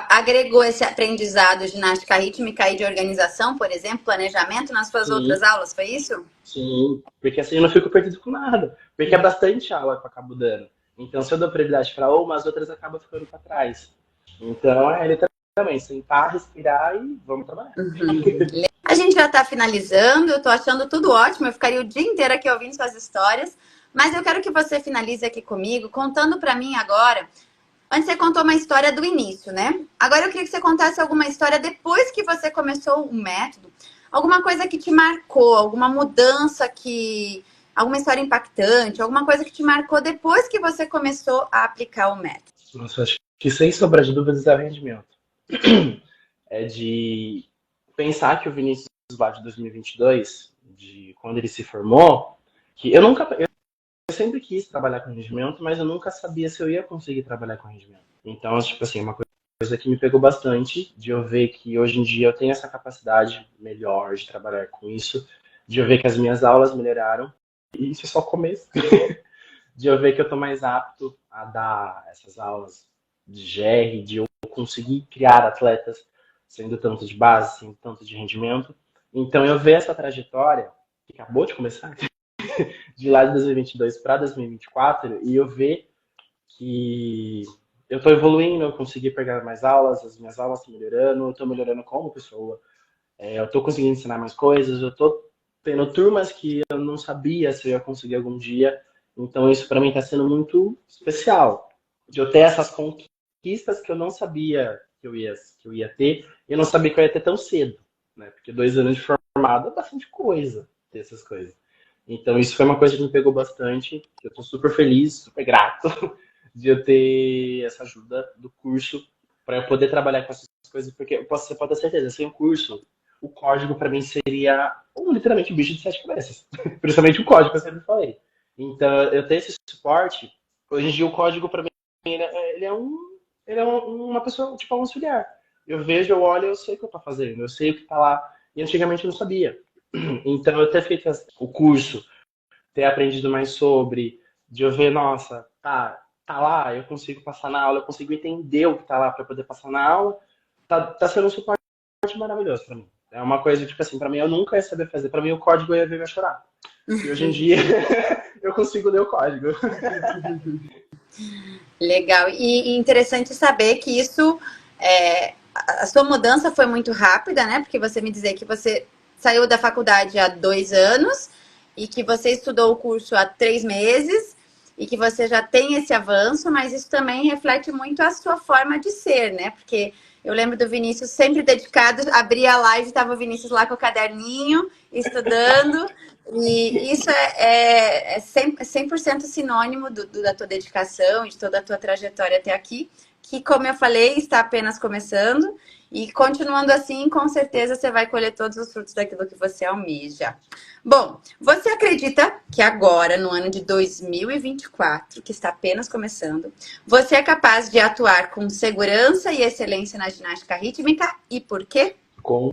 Speaker 2: agregou esse aprendizado de ginástica rítmica e de organização, por exemplo, planejamento nas suas outras
Speaker 1: Sim,
Speaker 2: aulas, foi isso?
Speaker 1: sim. Porque assim eu não fico perdido com nada. Porque é bastante aula que eu acabo dando. Então, se eu dou prioridade para uma, as outras acabam ficando para trás. Então, literalmente sentar, respirar e vamos trabalhar.
Speaker 2: A gente já está finalizando, eu estou achando tudo ótimo, eu ficaria o dia inteiro aqui ouvindo suas histórias, mas eu quero que você finalize aqui comigo, contando para mim agora. Antes você contou uma história do início, né? Agora eu queria que você contasse alguma história depois que você começou o método. Alguma coisa que te marcou, alguma mudança alguma história impactante, alguma coisa que te marcou depois que você começou a aplicar o método.
Speaker 1: Nossa, acho que sem sombra de dúvidas é o rendimento. É de pensar que o Vinícius lá de 2022, de quando ele se formou, que eu sempre quis trabalhar com rendimento, mas eu nunca sabia se eu ia conseguir trabalhar com rendimento. Então, tipo assim, uma coisa que me pegou bastante, de eu ver que hoje em dia eu tenho essa capacidade melhor de trabalhar com isso, de eu ver que as minhas aulas melhoraram, e isso é só o começo, de eu ver que eu tô mais apto a dar essas aulas de GR, de eu conseguir criar atletas sendo tanto de base, sendo tanto de rendimento. Então, eu ver essa trajetória, que acabou de começar, de lá de 2022 para 2024, e eu ver que eu estou evoluindo, eu consegui pegar mais aulas, as minhas aulas estão melhorando, eu estou melhorando como pessoa, eu estou conseguindo ensinar mais coisas, eu estou tendo turmas que eu não sabia se eu ia conseguir algum dia, então isso para mim está sendo muito especial, de eu ter essas conquistas que eu não sabia que eu ia ter, e eu não sabia que eu ia ter tão cedo, né? Porque 2 anos de formado é bastante coisa, ter essas coisas. Então, isso foi uma coisa que me pegou bastante. Eu estou super feliz, super grato de eu ter essa ajuda do curso para eu poder trabalhar com essas coisas, porque você pode ter certeza, sem o curso, o código para mim seria literalmente um bicho de sete cabeças. Principalmente o código, que eu sempre falei. Então, eu ter esse suporte, hoje em dia o código para mim, uma pessoa, tipo, um auxiliar. Eu vejo, eu olho, eu sei o que eu estou fazendo, eu sei o que está lá. E antigamente eu não sabia. Então, eu ter feito o curso, ter aprendido mais sobre, de eu ver, nossa, tá lá, eu consigo passar na aula, eu consigo entender o que tá lá para poder passar na aula, tá sendo um suporte maravilhoso para mim. É uma coisa, tipo assim, para mim eu nunca ia saber fazer. Para mim o código eu ia ver vai chorar. E hoje em dia eu consigo ler o código.
Speaker 2: Legal. E interessante saber que isso, a sua mudança foi muito rápida, né? Porque você me dizer que você saiu da faculdade há 2 anos e que você estudou o curso há 3 meses e que você já tem esse avanço, mas isso também reflete muito a sua forma de ser, né? Porque eu lembro do Vinícius sempre dedicado, abria a live, estava o Vinícius lá com o caderninho, estudando. E isso é 100% sinônimo da tua dedicação e de toda a tua trajetória até aqui, que, como eu falei, está apenas começando. E continuando assim, com certeza você vai colher todos os frutos daquilo que você almeja. Bom, você acredita que agora, no ano de 2024, que está apenas começando, você é capaz de atuar com segurança e excelência na ginástica rítmica? E por quê?
Speaker 1: Com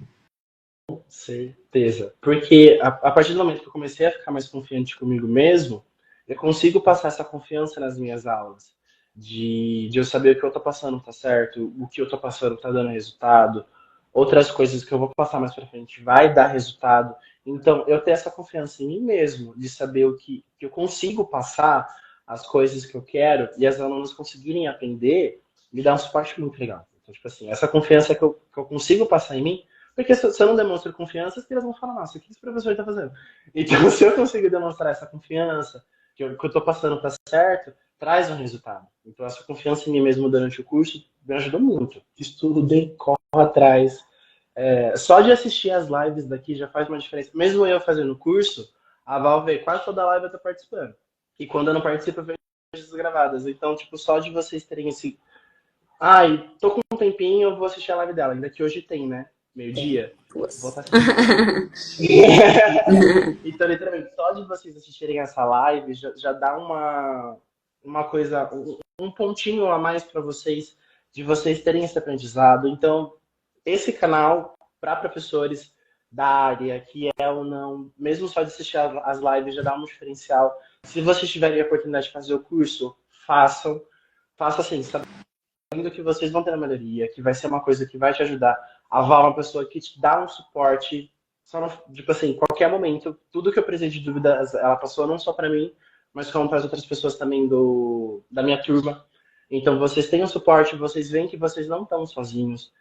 Speaker 1: certeza. Porque a partir do momento que eu comecei a ficar mais confiante comigo mesmo, eu consigo passar essa confiança nas minhas aulas. De eu saber o que eu tô passando tá certo, o que eu tô passando tá dando resultado, outras coisas que eu vou passar mais pra frente vai dar resultado. Então, eu ter essa confiança em mim mesmo, de saber que eu consigo passar as coisas que eu quero e as alunas conseguirem aprender, me dá um suporte muito legal. Então, tipo assim, essa confiança que eu consigo passar em mim, porque se eu não demonstro confiança, as crianças vão falar, nossa, o que esse professor está fazendo? Então, se eu conseguir demonstrar essa confiança, que eu estou passando para certo, traz um resultado. Então, essa confiança em mim mesmo durante o curso me ajudou muito. Estudem, corro atrás. Só de assistir as lives daqui já faz uma diferença. Mesmo eu fazendo o curso, a Val vê quase toda a live eu tô participando. E quando eu não participo, eu vejo as gravadas. Então, tipo, só de vocês terem esse. Ai, tô com um tempinho, eu vou assistir a live dela. Ainda que hoje tem, né? Meio-dia. Vou estar assistindo. Então, literalmente, só de vocês assistirem essa live já dá uma coisa, um pontinho a mais para vocês, de vocês terem esse aprendizado. Então, esse canal para professores da área, que é ou não, mesmo só de assistir as lives já dá um diferencial. Se vocês tiverem a oportunidade de fazer o curso, façam. Façam assim, sabendo que vocês vão ter a melhoria, que vai ser uma coisa que vai te ajudar. A Val é uma pessoa que te dá um suporte, só no, tipo assim, em qualquer momento, tudo que eu precisei de dúvidas, ela passou não só para mim, mas como para as outras pessoas também da minha turma. Então, vocês têm um suporte, vocês veem que vocês não estão sozinhos.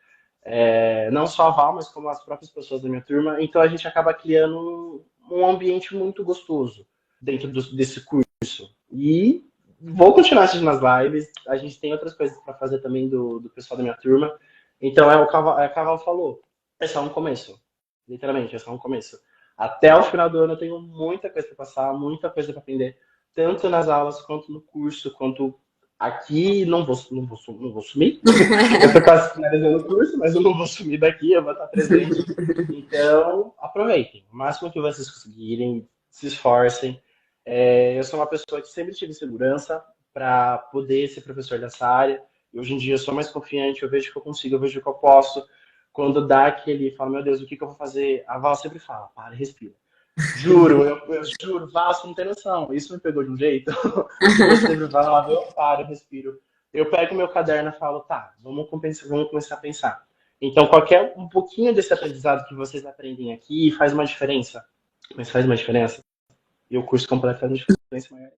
Speaker 1: Não só a Val, mas como as próprias pessoas da minha turma. Então, a gente acaba criando um ambiente muito gostoso dentro desse curso. E vou continuar assistindo as lives. A gente tem outras coisas para fazer também do pessoal da minha turma. Então, é o que a Caval falou. É só um começo. Literalmente, é só um começo. Até o final do ano eu tenho muita coisa para passar, muita coisa para aprender. Tanto nas aulas, quanto no curso, quanto aqui. Não vou sumir. Eu estou quase finalizando o curso, mas eu não vou sumir daqui, eu vou estar presente. Então, aproveitem. O máximo que vocês conseguirem, se esforcem. Eu sou uma pessoa que sempre tive segurança para poder ser professor dessa área. E hoje em dia eu sou mais confiante, eu vejo que eu consigo, eu vejo que eu posso. Quando dá aquele, fala, meu Deus, o que eu vou fazer? A Val sempre fala, para, respira. Juro, eu juro, Val, você não tem noção. Isso me pegou de um jeito. Eu sempre falo, eu paro, eu respiro. Eu pego meu caderno e falo, tá, vamos começar a pensar. Então, um pouquinho desse aprendizado que vocês aprendem aqui faz uma diferença. Mas faz uma diferença. E o curso completo faz uma diferença maior.